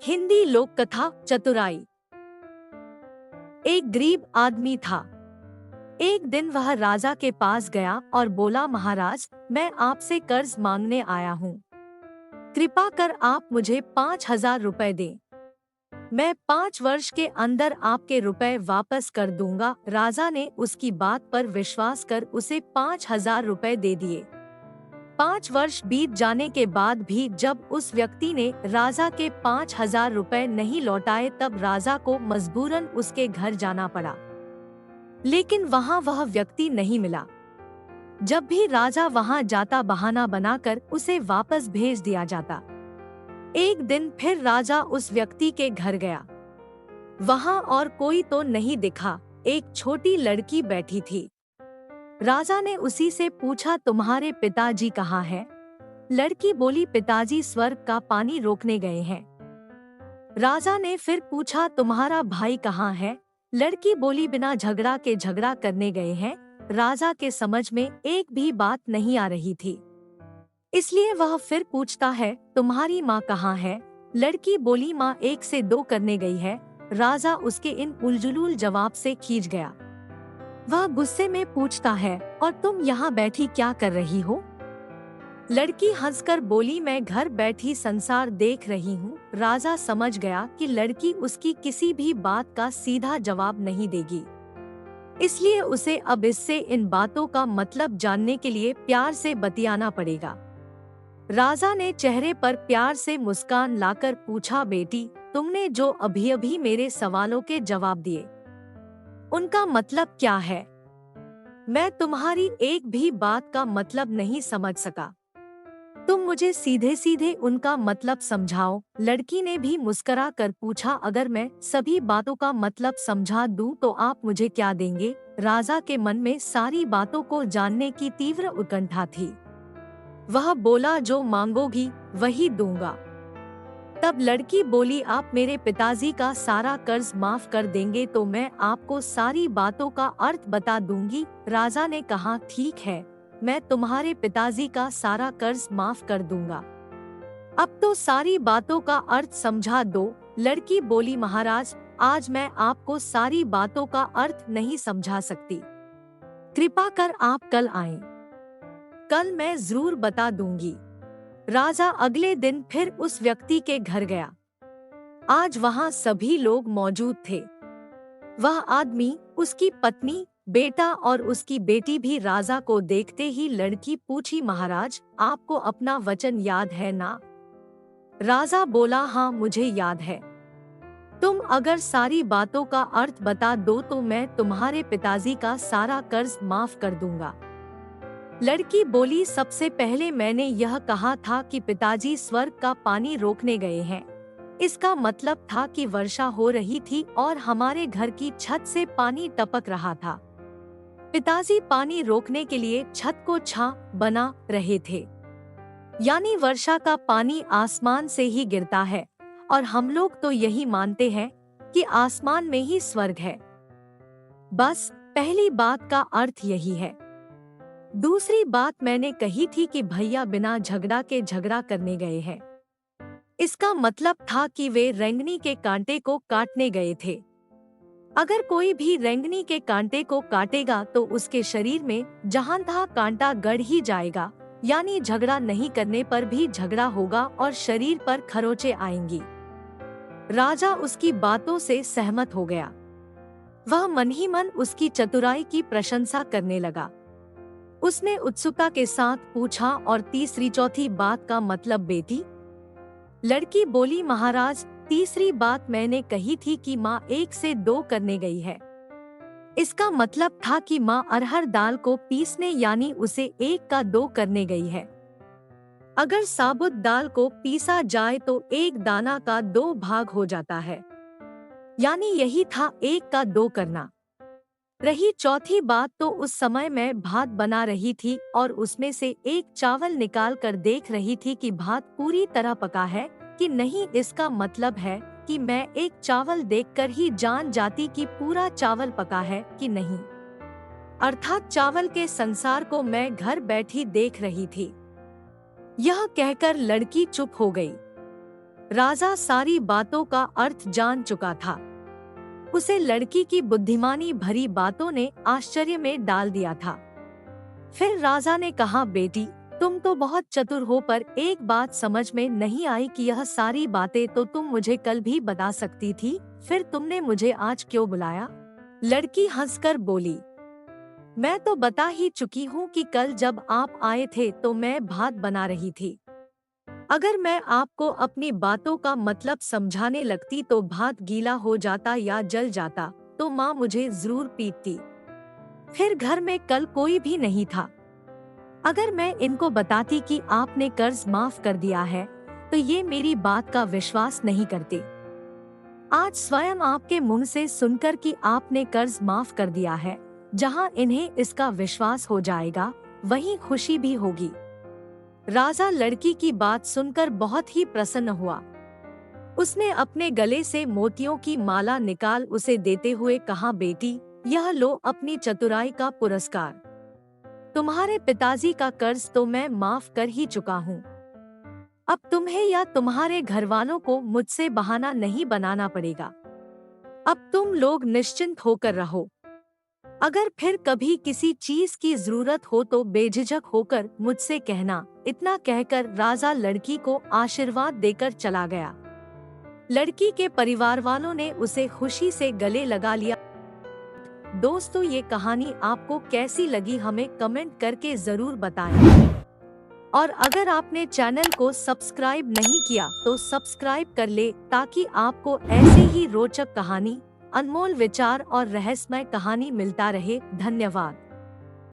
हिंदी लोक कथा चतुराई। एक गरीब आदमी था। एक दिन वह राजा के पास गया और बोला, महाराज, मैं आपसे कर्ज मांगने आया हूँ। कृपा कर आप मुझे 5,000 रुपए दें। मैं 5 वर्ष के अंदर आपके रुपए वापस कर दूंगा। राजा ने उसकी बात पर विश्वास कर उसे 5,000 रुपए दे दिए। 5 वर्ष बीत जाने के बाद भी जब उस व्यक्ति ने राजा के 5,000 रुपए नहीं लौटाए, तब राजा को मजबूरन उसके घर जाना पड़ा। लेकिन वहाँ वह व्यक्ति नहीं मिला। जब भी राजा वहाँ जाता, बहाना बनाकर उसे वापस भेज दिया जाता। एक दिन फिर राजा उस व्यक्ति के घर गया। वहाँ और कोई तो नहीं दिखा, एक छोटी लड़की बैठी थी। राजा ने उसी से पूछा, तुम्हारे पिताजी कहाँ हैं? लड़की बोली, पिताजी स्वर्ग का पानी रोकने गए हैं। राजा ने फिर पूछा, तुम्हारा भाई कहाँ है? लड़की बोली, बिना झगड़ा के झगड़ा करने गए हैं। राजा के समझ में एक भी बात नहीं आ रही थी, इसलिए वह फिर पूछता है, तुम्हारी माँ कहाँ है? लड़की बोली, माँ 1 से 2 करने गई है। राजा उसके इन उलझुल जवाब से खींच गया। वह गुस्से में पूछता है, और तुम यहाँ बैठी क्या कर रही हो? लड़की हंसकर बोली, मैं घर बैठी संसार देख रही हूँ। राजा समझ गया कि लड़की उसकी किसी भी बात का सीधा जवाब नहीं देगी, इसलिए उसे अब इससे इन बातों का मतलब जानने के लिए प्यार से बतियाना पड़ेगा। राजा ने चेहरे पर प्यार से मुस्कान लाकर पूछा, बेटी, तुमने जो अभी अभी मेरे सवालों के जवाब दिए, उनका मतलब क्या है? मैं तुम्हारी एक भी बात का मतलब नहीं समझ सका। तुम मुझे सीधे सीधे उनका मतलब समझाओ। लड़की ने भी मुस्करा कर पूछा, अगर मैं सभी बातों का मतलब समझा दूं तो आप मुझे क्या देंगे? राजा के मन में सारी बातों को जानने की तीव्र उत्कंठा थी। वह बोला, जो मांगोगी वही दूंगा। तब लड़की बोली, आप मेरे पिताजी का सारा कर्ज माफ कर देंगे तो मैं आपको सारी बातों का अर्थ बता दूंगी। राजा ने कहा, ठीक है, मैं तुम्हारे पिताजी का सारा कर्ज माफ कर दूंगा। अब तो सारी बातों का अर्थ समझा दो। लड़की बोली, महाराज, आज मैं आपको सारी बातों का अर्थ नहीं समझा सकती। कृपा कर आप कल आएं। कल मैं जरूर बता दूंगी। राजा अगले दिन फिर उस व्यक्ति के घर गया। आज वहाँ सभी लोग मौजूद थे। वह आदमी, उसकी पत्नी, बेटा और उसकी बेटी भी। राजा को देखते ही लड़की पूछी, महाराज, आपको अपना वचन याद है ना? राजा बोला, हाँ, मुझे याद है। तुम अगर सारी बातों का अर्थ बता दो तो मैं तुम्हारे पिताजी का सारा कर्ज माफ कर दूंगा। लड़की बोली, सबसे पहले मैंने यह कहा था कि पिताजी स्वर्ग का पानी रोकने गए हैं। इसका मतलब था कि वर्षा हो रही थी और हमारे घर की छत से पानी टपक रहा था। पिताजी पानी रोकने के लिए छत को छां बना रहे थे। यानी वर्षा का पानी आसमान से ही गिरता है, और हम लोग तो यही मानते हैं कि आसमान में ही स्वर्ग है। बस पहली बात का अर्थ यही है। दूसरी बात मैंने कही थी कि भैया बिना झगड़ा के झगड़ा करने गए हैं। इसका मतलब था कि वे रेंगनी के कांटे को काटने गए थे। अगर कोई भी रेंगनी के कांटे को काटेगा तो उसके शरीर में जहां तहाँ कांटा गड़ ही जाएगा, यानी झगड़ा नहीं करने पर भी झगड़ा होगा और शरीर पर खरोंचे आएंगी। राजा उसकी बातों से सहमत हो गया। वह मन ही मन उसकी चतुराई की प्रशंसा करने लगा। उसने उत्सुकता के साथ पूछा, और तीसरी चौथी बात का मतलब बेटी? लड़की बोली, महाराज, तीसरी बात मैंने कही थी कि माँ 1 से 2 करने गई है। इसका मतलब था कि माँ अरहर दाल को पीसने यानी उसे 1 का 2 करने गई है। अगर साबुत दाल को पीसा जाए तो 1 दाना का 2 भाग हो जाता है, यानी यही था 1 का 2 करना। रही चौथी बात, तो उस समय मैं भात बना रही थी और उसमें से एक चावल निकाल कर देख रही थी कि भात पूरी तरह पका है कि नहीं। इसका मतलब है कि मैं एक चावल देखकर ही जान जाती कि पूरा चावल पका है कि नहीं। अर्थात चावल के संसार को मैं घर बैठी देख रही थी। यह कहकर लड़की चुप हो गई। राजा सारी बातों का अर्थ जान चुका था। उसे लड़की की बुद्धिमानी भरी बातों ने आश्चर्य में डाल दिया था। फिर राजा ने कहा, बेटी, तुम तो बहुत चतुर हो, पर एक बात समझ में नहीं आई कि यह सारी बातें तो तुम मुझे कल भी बता सकती थी, फिर तुमने मुझे आज क्यों बुलाया? लड़की हंसकर बोली, मैं तो बता ही चुकी हूँ कि कल जब आप आए थे तो मैं भात बना रही थी। अगर मैं आपको अपनी बातों का मतलब समझाने लगती तो भात गीला हो जाता या जल जाता, तो माँ मुझे जरूर पीटती। फिर घर में कल कोई भी नहीं था। अगर मैं इनको बताती कि आपने कर्ज माफ कर दिया है, तो ये मेरी बात का विश्वास नहीं करते। आज स्वयं आपके मुंह से सुनकर कि आपने कर्ज माफ कर दिया है, जहां इन्हें इसका विश्वास हो जाएगा, वहीं खुशी भी होगी। राजा लड़की की बात सुनकर बहुत ही प्रसन्न हुआ। उसने अपने गले से मोतियों की माला निकाल उसे देते हुए कहा, बेटी, यह लो अपनी चतुराई का पुरस्कार। तुम्हारे पिताजी का कर्ज तो मैं माफ कर ही चुका हूँ। अब तुम्हें या तुम्हारे घरवालों को मुझसे बहाना नहीं बनाना पड़ेगा। अब तुम लोग निश्चिंत होकर रहो। अगर फिर कभी किसी चीज की जरूरत हो तो बेझिझक होकर मुझसे कहना। इतना कहकर राजा लड़की को आशीर्वाद देकर चला गया। लड़की के परिवार वालों ने उसे खुशी से गले लगा लिया। दोस्तों, ये कहानी आपको कैसी लगी हमें कमेंट करके जरूर बताएं। और अगर आपने चैनल को सब्सक्राइब नहीं किया तो सब्सक्राइब कर ले, ताकि आपको ऐसे ही रोचक कहानी, अनमोल विचार और रहस्यमय कहानी मिलता रहे। धन्यवाद।